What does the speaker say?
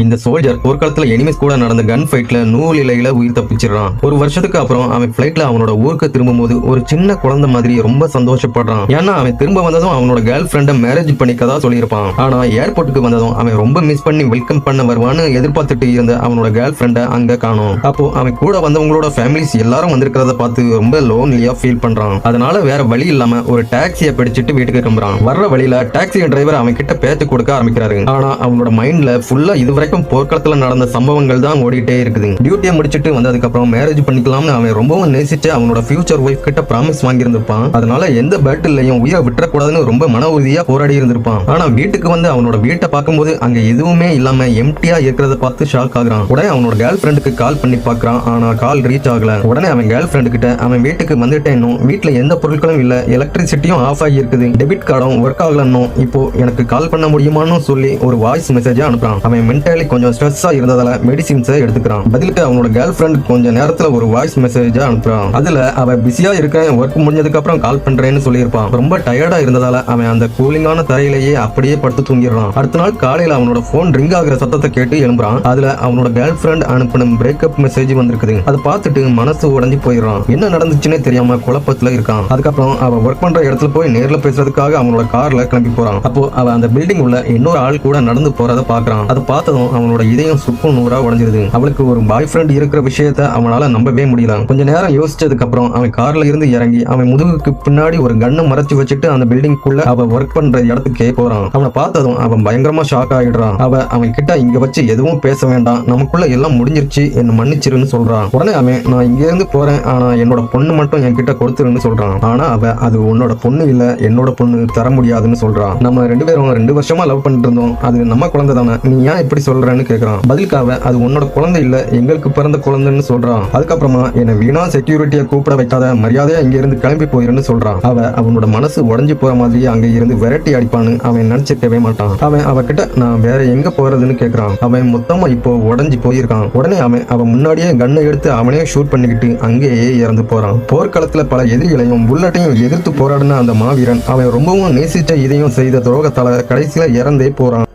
இந்த soldier போர்க்காலத்துல enemies கூட நடந்த கன் ஃபைட்ல நூல் இலையில உயிர் தப்பிச்சிடறான். ஒரு வருஷத்துக்கு அப்புறம் அவன் பிளைட்ல அவனோட ஊருக்கு திரும்பும் போது ஒரு சின்ன குழந்தை மாதிரி ரொம்ப சந்தோஷப்படுறான். ஏன்னா அவன் திரும்ப வந்ததும் அவனோட கேர்ள் ஃபிரெண்ட மேரேஜ் பண்ணிக்கதா சொல்லியிருப்பான். ஆனா ஏர்போர்ட்டுக்கு வந்ததும் அவன் ரொம்ப மிஸ் பண்ணி வெல்கம் பண்ண வருவான்னு எதிர்பார்த்துட்டு இருந்த அவனோட கேர்ள் ஃபிரெண்ட அங்க காணோம். அப்போ அவன் கூட வந்தவங்களோட ஃபேமிலிஸ் எல்லாரும் வந்திருக்கிறத பார்த்து ரொம்ப லோன்லியா ஃபீல் பண்றான். அதனால வேற வழி இல்லாம ஒரு டாக்ஸியை பிடிச்சிட்டு வீட்டுக்கு கிளம்புறான். வர்ற வழியில டாக்ஸி டிரைவர் அவன் கிட்ட பேச்சு கொடுக்க ஆரம்பிக்கிறாரு. ஆனா அவனோட மைண்ட்ல ஃபுல்லா இதுவரைக்கும் போர்க்களத்துல நடந்த சம்பவங்கள் தான் ஓடிட்டே இருக்குது. டியூட்டியை முடிச்சிட்டு வந்ததுக்கு அப்புறம் மேரேஜ் பண்ணிக்கலாம்னு அவன் ரொம்பவும் நேசிச்சு அவனோட ஃபியூச்சர் ஒய்ஃப் கிட்ட ப்ராமிஸ் வாங்கி இருந்திருப்பான். அதனால எந்த பேட்டில்லையும் உயிரை விட்டுறக்கூடாதுன்னு ரொம்ப மன உறுதியா போராடி இருந்திருப்பான். ஆனா வீட்டுக்கு வந்து அவனோட வீட்டை பார்க்கும்போது அங்க எதுவுமே இல்லாம எம்டியா இருக்கிறத பார்த்து ஷாக் ஆகுறான். உடனே அவனோட கேர்ள் ஃபிரெண்டுக்கு கால் பண்ணி பாக்குறான். ஆனா கால் ரீச் ஆகல. உடனே அவன் கேர்ள் ஃபிரெண்டு கிட்ட அவன் வீட்டுக்கு வந்துட்டேன்னு, வீட்டுல எந்த பொருட்களும் இல்ல, எலக்ட்ரிசிட்டியும் ஆஃப் ஆகி இருக்குது, டெபிட் கார்டும் ஒர்க் ஆகலன்னு, இப்போ எனக்கு கால் பண்ண முடியுமான்னு சொல்லி ஒரு வாய்ஸ் மெசேஜ் அனுப்புறான். அவன் மென்டலி கொஞ்சம் ஸ்ட்ரெஸ்ஸா இருந்ததால மெடிசின்ஸை எடுத்துக்கிறான். பதிலுக்கு அவனோட கேர்ள் ஃபிரெண்ட் கொஞ்ச நேரத்துல ஒரு வாய்ஸ் மெசேஜ் அனுப்புறான். அதுல அவ பிஸியா இருக்கேன், ஒர்க் முடிஞ்சதுக்கு அப்புறம் கால் பண்றேன்னு சொல்லியிருப்பான். ரொம்ப டயர்டா இருந்ததால அவன் அந்த கூலிங்கான தரையிலேயே அப்படியே படுத்து தூங்கிடுறான். அடுத்த நாள் காலையில அவனோட போன் ரிங் ஆகிற சத்தத்தை கேட்டு எழும்புறான். அதுல அவனோட கேர்ள் ஃபிரெண்ட் அனுப்பின பிரேக்கப் மெசேஜ் வந்திருக்குது. அதை பார்த்துட்டு மனசு உடைஞ்சு போயிடுறான். என்ன நடந்துச்சுன்னே தெரியாம குழப்பத்துல இருக்கான். அதுக்கப்புறம் அவ ஒர்க் பண்ற இடத்துல போய் நேர்ல பேசுறதுக்காக அவனோட கார்ல கிளம்பி போறான். அப்போ அவ அந்த பில்டிங் உள்ள இன்னொரு ஆள் கூட நடந்து போறத பாக்குறான். அதை பார்த்ததும் அவனோட இதயம் சுக்கு நூறா உடைஞ்சிருது. அவளுக்கு ஒரு பாய் ஃப்ரெண்ட் இருக்கிற விஷயத்த அவனால நம்பவே முடியல. கொஞ்ச நேரம் யோசிச்சதுக்கு அப்புறம் அவன் கார்ல இருந்து இறங்கி அவன் முதுகுக்கு பின்னாடி ஒரு கண்ணை மறைச்சு வச்சுட்டு அந்த பில்டிங்குள்ள அவ ஒர்க் பண்ற இடத்துக்கே போறான். அவனை பார்த்ததும் அவன் பயங்கரமா ஷாக் ஆயிடுறான். அவன் கிட்ட இங்க வச்சு எதுவும் பேச வேண்டாம், நமக்குள்ள எல்லாம் முடிஞ்சிருச்சு, என்ன மன்னிச்சிருன்னு சொல்றான். உடனே அவன் நான் இங்க இருந்து போறேன், ஆனா என்னோட பொண்ணு மட்டும் என்கிட்ட கொடுத்துருன்னு சொல்றான். ஆனா அவ அது உன்னோட பொண்ணு இல்ல, என்னோட பொண்ணு தர முடியாதுன்னு சொல்றான். நம்ம 2 பேரும் 2 வருஷமா லவ் பண்ணிட்டு இருந்தோம், அது நம்ம குழந்தை தானே, நீ ஏன் இப்படி சொல்றேன்னு கேக்குறான். பதிலுக்காக அது உன்னோட குழந்தை இல்ல, எங்களுக்கு பிறந்த குழந்தைன்னு சொல்றான். அதுக்கப்புறமா என்ன வீணா செக்யூரிட்டியை கூப்பிட வைக்காத, மரியாதையா இங்க இருந்து கிளம்பி போயிருன்னு சொல்றான். அவனோட மனசு உடைஞ்சு போற மாதிரியே அங்க இருந்து விரட்டி அடிப்பான்னு அவன் நினைச்சிருக்கவே மாட்டான். அவகிட்ட நான் வேற எங்க போறதுன்னு கேக்குறான். அவன் மொத்தமா இப்போ உடைஞ்சு போயிருக்கான். உடனே அவன் முன்னாடியே கண்ணை எடுத்து அவனே ஷூட் பண்ணிக்கிட்டு அங்கேயே இறந்து போறான். போர்க்களத்துல பல எதிரிகளையும் புல்லட்டையும் எதிர்த்து போராடின அந்த மாவீரன் அவன் ரொம்பவும் நேசிச்ச இதையும் செய்த துரோகத்தால கடைசியில இறந்தே போறான்.